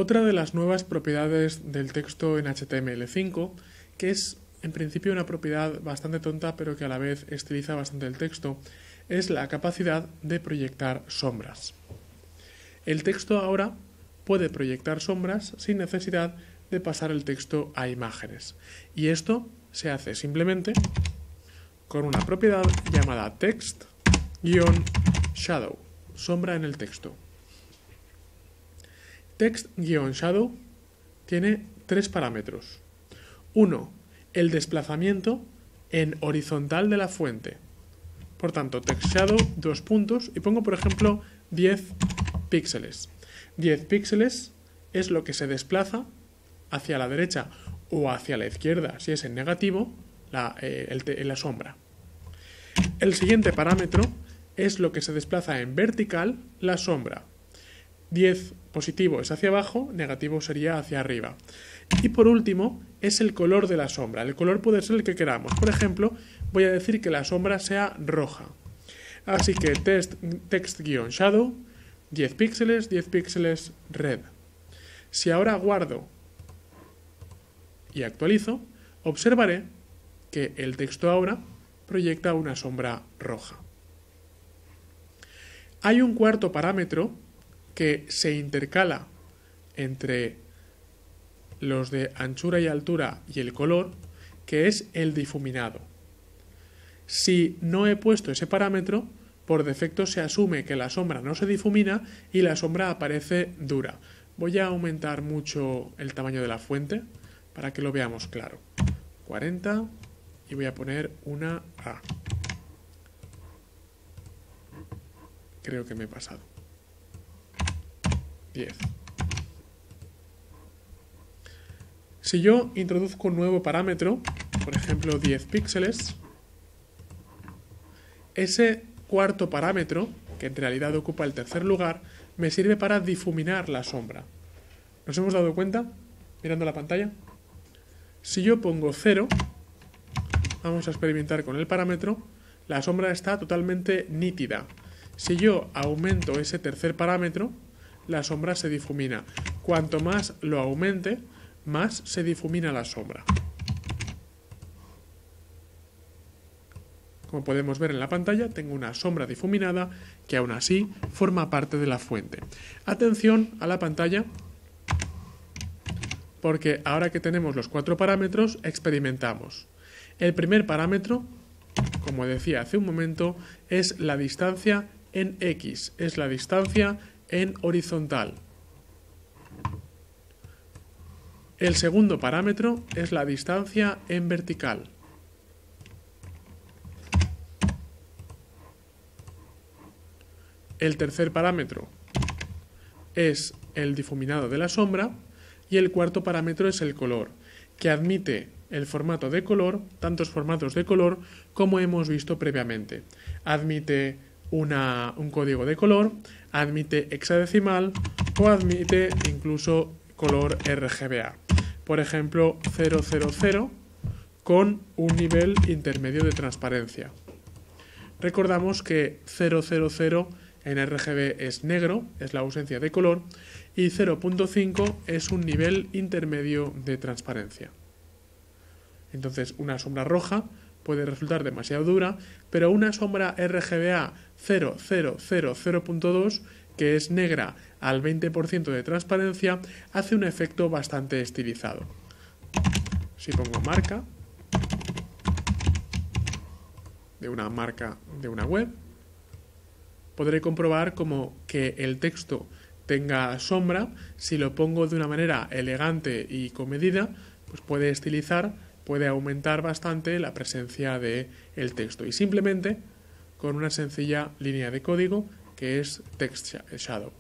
Otra de las nuevas propiedades del texto en HTML5, que es en principio una propiedad bastante tonta pero que a la vez estiliza bastante el texto, es la capacidad de proyectar sombras. El texto ahora puede proyectar sombras sin necesidad de pasar el texto a imágenes. Y esto se hace simplemente con una propiedad llamada text-shadow, sombra en el texto. Text-shadow tiene tres parámetros. Uno, el desplazamiento en horizontal de la fuente. Por tanto, text-shadow, dos puntos, y pongo por ejemplo 10 píxeles. 10 píxeles es lo que se desplaza hacia la derecha o hacia la izquierda, si es en negativo, la sombra. El siguiente parámetro es lo que se desplaza en vertical, la sombra. 10 positivo es hacia abajo, negativo sería hacia arriba. Y por último, es el color de la sombra. El color puede ser el que queramos. Por ejemplo, voy a decir que la sombra sea roja. Así que text-shadow, 10 píxeles, red. Si ahora guardo y actualizo, observaré que el texto ahora proyecta una sombra roja. Hay un cuarto parámetro que se intercala entre los de anchura y altura y el color, que es el difuminado. Si no he puesto ese parámetro, por defecto se asume que la sombra no se difumina y la sombra aparece dura. Voy a aumentar mucho el tamaño de la fuente para que lo veamos claro. 40 y voy a poner una A. Creo que me he pasado. 10. Si yo introduzco un nuevo parámetro, por ejemplo 10 píxeles, ese cuarto parámetro, que en realidad ocupa el tercer lugar, me sirve para difuminar la sombra. ¿Nos hemos dado cuenta mirando la pantalla? Si yo pongo 0, vamos a experimentar con el parámetro, la sombra está totalmente nítida. Si yo aumento ese tercer parámetro, la sombra se difumina. Cuanto más lo aumente, más se difumina la sombra. Como podemos ver en la pantalla, tengo una sombra difuminada que aún así forma parte de la fuente. Atención a la pantalla, porque ahora que tenemos los cuatro parámetros, experimentamos. El primer parámetro, como decía hace un momento, es la distancia en X, es la distancia en horizontal. El segundo parámetro es la distancia en vertical. El tercer parámetro es el difuminado de la sombra y el cuarto parámetro es el color, que admite el formato de color, tantos formatos de color como hemos visto previamente. Admite un código de color, admite hexadecimal o admite incluso color RGBA. Por ejemplo, 000 con un nivel intermedio de transparencia. Recordamos que 000 en RGB es negro, es la ausencia de color, y 0.5 es un nivel intermedio de transparencia. Entonces, una sombra roja puede resultar demasiado dura, pero una sombra RGBA 0.2, que es negra al 20% de transparencia, hace un efecto bastante estilizado. Si pongo marca de una web, podré comprobar como que el texto tenga sombra. Si lo pongo de una manera elegante y comedida, pues puede estilizar, puede aumentar bastante la presencia del texto. Y simplemente con una sencilla línea de código que es text shadow.